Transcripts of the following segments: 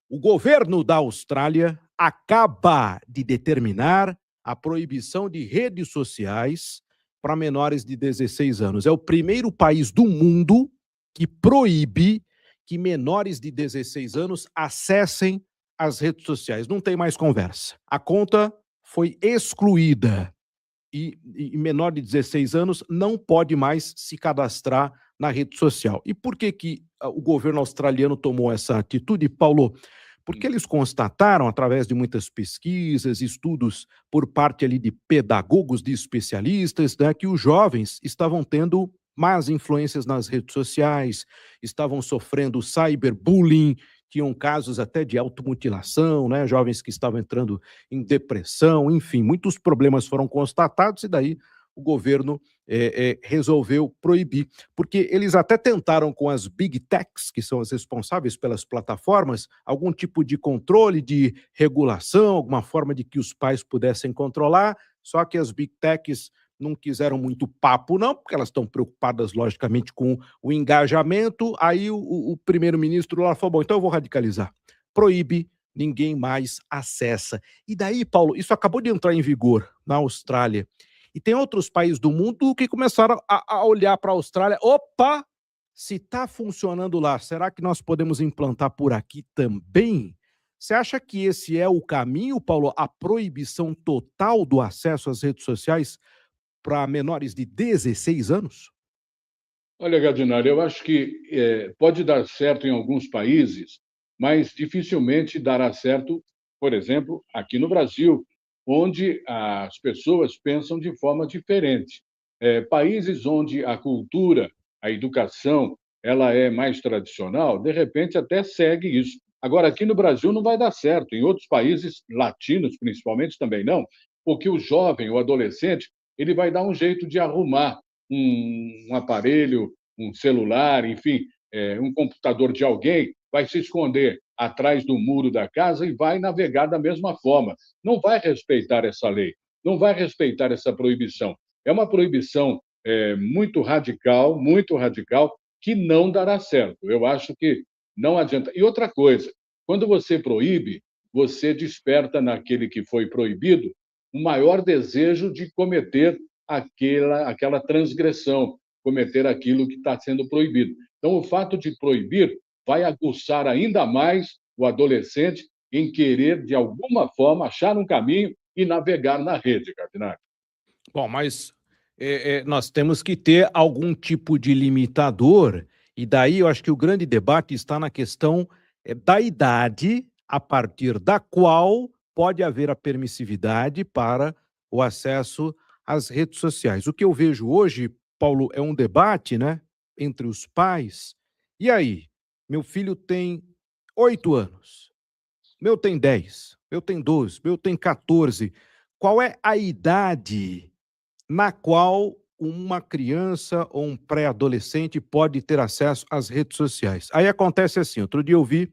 O governo da Austrália acaba de determinar a proibição de redes sociais para menores de 16 anos. É o primeiro país do mundo que proíbe que menores de 16 anos acessem as redes sociais. Não tem mais conversa. A conta foi excluída e menor de 16 anos não pode mais se cadastrar na rede social. E por que que o governo australiano tomou essa atitude, Paulo? Porque eles constataram, através de muitas pesquisas, estudos por parte ali de pedagogos, de especialistas, né, que os jovens estavam tendo más influências nas redes sociais, estavam sofrendo cyberbullying, tinham casos até de automutilação, né, jovens que estavam entrando em depressão, enfim, muitos problemas foram constatados e daí o governo resolveu proibir, porque eles até tentaram com as big techs, que são as responsáveis pelas plataformas, algum tipo de controle, de regulação, alguma forma de que os pais pudessem controlar, só que as big techs não quiseram muito papo não, porque elas estão preocupadas logicamente com o engajamento, aí o primeiro-ministro lá falou, bom, então eu vou radicalizar, proíbe, ninguém mais acessa. E daí, Paulo, isso acabou de entrar em vigor na Austrália. E tem outros países do mundo que começaram a olhar para a Austrália. Opa! Se está funcionando lá, será que nós podemos implantar por aqui também? Você acha que esse é o caminho, Paulo? A proibição total do acesso às redes sociais para menores de 16 anos? Olha, Gardinari, eu acho que pode dar certo em alguns países, mas dificilmente dará certo, por exemplo, aqui no Brasil, onde as pessoas pensam de forma diferente. Países onde a cultura, a educação, ela é mais tradicional, de repente até segue isso. Agora, aqui no Brasil não vai dar certo, em outros países latinos, principalmente, também não, porque o jovem, o adolescente, ele vai dar um jeito de arrumar um aparelho, um celular, enfim, um computador de alguém, vai se esconder atrás do muro da casa e vai navegar da mesma forma. Não vai respeitar essa lei, não vai respeitar essa proibição. É uma proibição muito radical, que não dará certo. Eu acho que não adianta. E outra coisa, quando você proíbe, você desperta naquele que foi proibido um maior desejo de cometer aquela transgressão, cometer aquilo que está sendo proibido. Então, o fato de proibir vai aguçar ainda mais o adolescente em querer, de alguma forma, achar um caminho e navegar na rede, Cardinal. Bom, mas nós temos que ter algum tipo de limitador, e daí eu acho que o grande debate está na questão da idade a partir da qual pode haver a permissividade para o acesso às redes sociais. O que eu vejo hoje, Paulo, é um debate, né, entre os pais. E aí, meu filho tem 8 anos, meu tem 10, meu tem 12, meu tem 14. Qual é a idade na qual uma criança ou um pré-adolescente pode ter acesso às redes sociais? Aí acontece assim, outro dia eu vi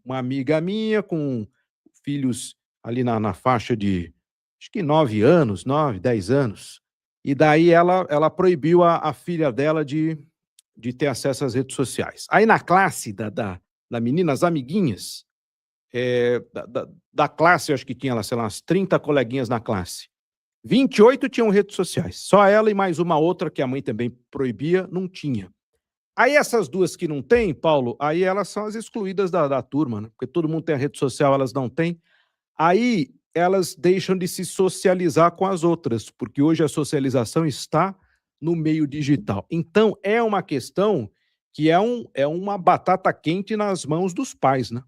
uma amiga minha com filhos ali na faixa de, acho que 9 anos, 9, 10 anos, e daí ela proibiu a filha dela de ter acesso às redes sociais. Aí na classe da menina, as amiguinhas, da classe, eu acho que tinha lá, sei lá, umas 30 coleguinhas na classe. 28 tinham redes sociais. Só ela e mais uma outra que a mãe também proibia, não tinha. Aí essas duas que não têm, Paulo, aí elas são as excluídas da turma, né? Porque todo mundo tem a rede social, elas não têm. Aí elas deixam de se socializar com as outras, porque hoje a socialização está no meio digital. Então é uma questão que é uma batata quente nas mãos dos pais, né?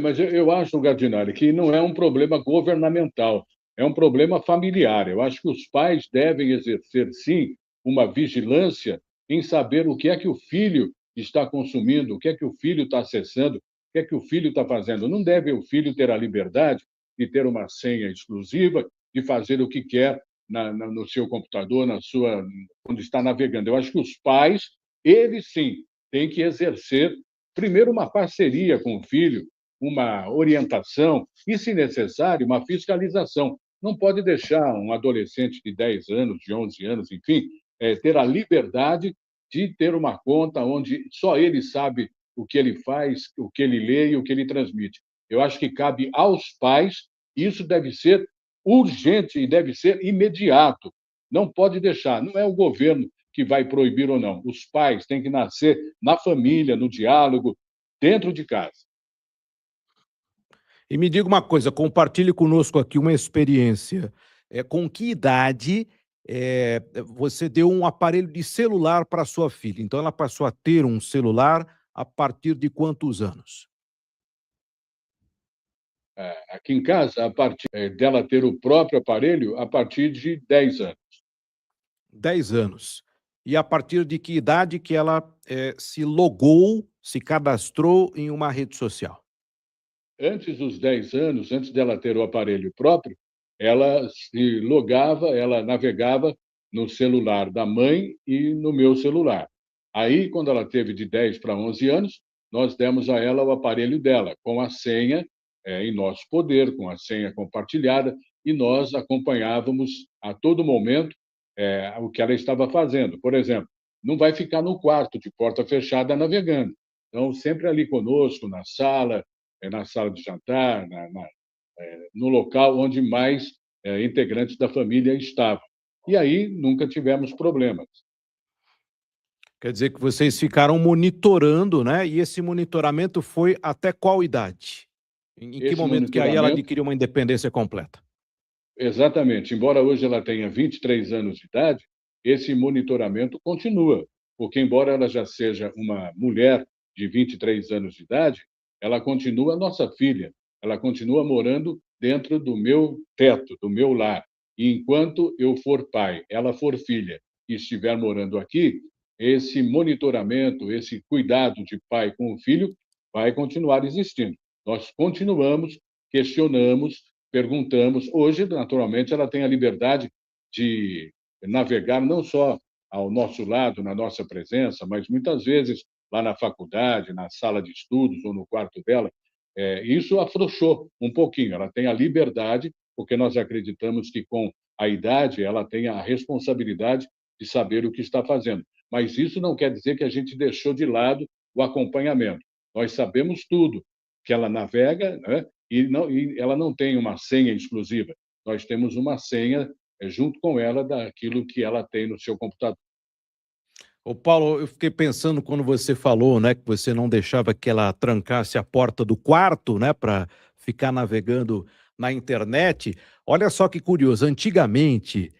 Mas eu acho, Gardinari, que não é um problema governamental, é um problema familiar. Eu acho que os pais devem exercer, sim, uma vigilância em saber o que é que o filho está consumindo, o que é que o filho está acessando, o que é que o filho está fazendo. Não deve o filho ter a liberdade de ter uma senha exclusiva, de fazer o que quer no seu computador, quando está navegando. Eu acho que os pais, eles sim, têm que exercer, primeiro, uma parceria com o filho, uma orientação e, se necessário, uma fiscalização. Não pode deixar um adolescente de 10 anos, de 11 anos, enfim, ter a liberdade de ter uma conta onde só ele sabe o que ele faz, o que ele lê e o que ele transmite. Eu acho que cabe aos pais, e isso deve ser urgente e deve ser imediato. Não pode deixar, não é o governo que vai proibir ou não. Os pais têm que nascer na família, no diálogo, dentro de casa. E me diga uma coisa, compartilhe conosco aqui uma experiência. Com que idade você deu um aparelho de celular para sua filha? Então ela passou a ter um celular a partir de quantos anos? Aqui em casa, a partir dela ter o próprio aparelho, a partir de 10 anos. 10 anos. E a partir de que idade que ela se logou, se cadastrou em uma rede social? Antes dos 10 anos, antes dela ter o aparelho próprio, ela se logava, ela navegava no celular da mãe e no meu celular. Aí, quando ela teve de 10 para 11 anos, nós demos a ela o aparelho dela, com a senha em nosso poder, com a senha compartilhada, e nós acompanhávamos a todo momento o que ela estava fazendo. Por exemplo, não vai ficar no quarto de porta fechada navegando. Então, sempre ali conosco, na sala de jantar, no local onde mais integrantes da família estavam. E aí nunca tivemos problemas. Quer dizer que vocês ficaram monitorando, né? E esse monitoramento foi até qual idade? Em que Esse momento que aí ela monitoramento, adquiriu uma independência completa? exatamente, embora hoje ela tenha 23 anos de idade, esse monitoramento continua, porque embora ela já seja uma mulher de 23 anos de idade, ela continua nossa filha, ela continua morando dentro do meu teto, do meu lar. E enquanto eu for pai, ela for filha e estiver morando aqui, esse monitoramento, esse cuidado de pai com o filho vai continuar existindo. Nós continuamos, questionamos, perguntamos. Hoje, naturalmente, ela tem a liberdade de navegar não só ao nosso lado, na nossa presença, mas muitas vezes lá na faculdade, na sala de estudos ou no quarto dela. Isso afrouxou um pouquinho. Ela tem a liberdade, porque nós acreditamos que com a idade ela tem a responsabilidade de saber o que está fazendo. Mas isso não quer dizer que a gente deixou de lado o acompanhamento. Nós sabemos tudo, que ela navega, né? E ela não tem uma senha exclusiva. Nós temos uma senha junto com ela daquilo que ela tem no seu computador. Ô Paulo, eu fiquei pensando quando você falou, né, que você não deixava que ela trancasse a porta do quarto, né, para ficar navegando na internet. Olha só que curioso, antigamente,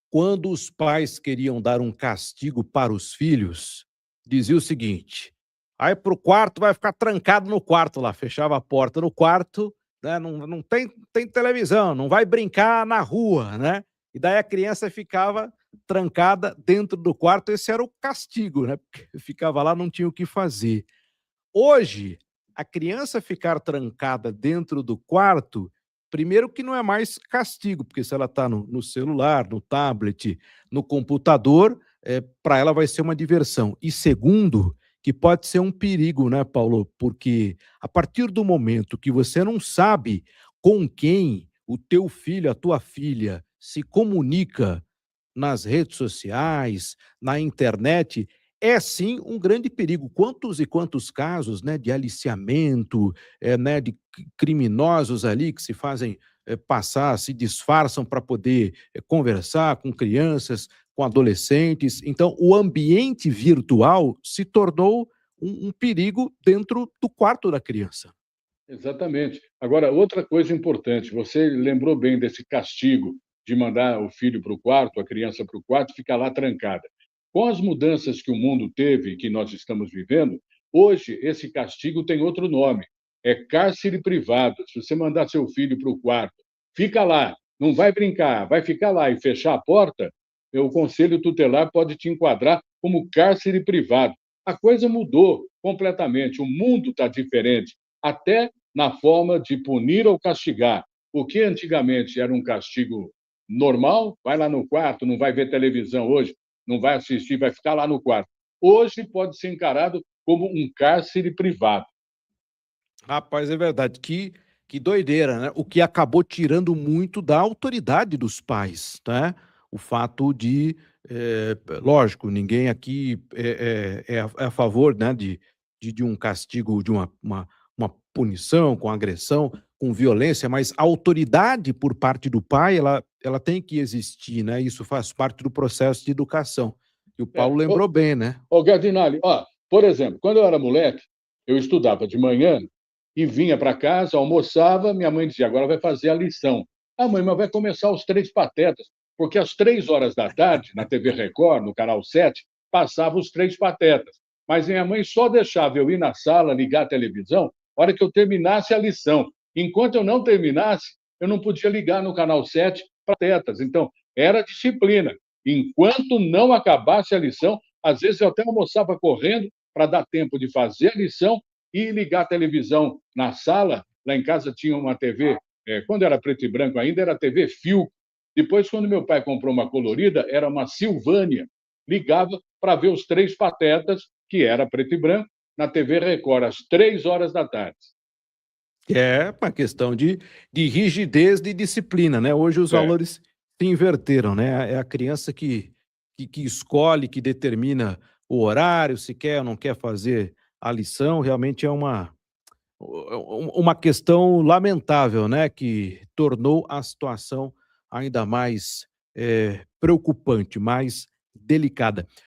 quando os pais queriam dar um castigo para os filhos, dizia o seguinte: "Aí para o quarto, vai ficar trancado no quarto lá", fechava a porta no quarto, né, não tem televisão, não vai brincar na rua, né. E daí a criança ficava trancada dentro do quarto, esse era o castigo, né, porque ficava lá, não tinha o que fazer. Hoje, a criança ficar trancada dentro do quarto, primeiro que não é mais castigo, porque se ela está no celular, no tablet, no computador, para ela vai ser uma diversão. E segundo, que pode ser um perigo, né, Paulo? Porque a partir do momento que você não sabe com quem o teu filho, a tua filha se comunica nas redes sociais, na internet, é sim um grande perigo. Quantos e quantos casos, né, de aliciamento, né, de criminosos ali que se fazem passar, se disfarçam para poder conversar com crianças, com adolescentes. Então, o ambiente virtual se tornou um perigo dentro do quarto da criança. Exatamente. Agora, outra coisa importante, você lembrou bem desse castigo de mandar o filho para o quarto, a criança para o quarto, e ficar lá trancada. Com as mudanças que o mundo teve e que nós estamos vivendo, hoje esse castigo tem outro nome. É cárcere privado. Se você mandar seu filho para o quarto, fica lá, não vai brincar, vai ficar lá e fechar a porta, o conselho tutelar pode te enquadrar como cárcere privado. A coisa mudou completamente, o mundo está diferente, até na forma de punir ou castigar. O que antigamente era um castigo normal, vai lá no quarto, não vai ver televisão hoje, não vai assistir, vai ficar lá no quarto. Hoje pode ser encarado como um cárcere privado. Rapaz, é verdade. Que doideira, né? O que acabou tirando muito da autoridade dos pais, né? O fato de, lógico, ninguém aqui é a favor, né, de de um castigo, de uma punição com agressão, com violência, mas a autoridade por parte do pai, ela tem que existir, né? Isso faz parte do processo de educação. E o É. Paulo lembrou bem, né? Ô, Gardinali, ó, por exemplo, quando eu era moleque, eu estudava de manhã e vinha para casa, almoçava, minha mãe dizia, agora vai fazer a lição. Ah, mãe, mas vai começar os Três Patetas, porque às 3 horas da tarde, na TV Record, no canal 7, passava os Três Patetas. Mas minha mãe só deixava eu ir na sala, ligar a televisão, na hora que eu terminasse a lição. Enquanto eu não terminasse, eu não podia ligar no canal 7 Patetas. Então, era disciplina. Enquanto não acabasse a lição, às vezes eu até almoçava correndo para dar tempo de fazer a lição e ligar a televisão na sala. Lá em casa tinha uma TV, quando era preto e branco ainda, era TV Fio. Depois, quando meu pai comprou uma colorida, era uma Silvânia. Ligava para ver os Três Patetas, que era preto e branco, na TV Record, às 3 horas da tarde. É uma questão de rigidez, de disciplina, né? Hoje os É, valores se inverteram, né? É a criança que escolhe, que determina o horário, se quer ou não quer fazer a lição. Realmente é uma questão lamentável, né? Que tornou a situação ainda mais preocupante, mais delicada.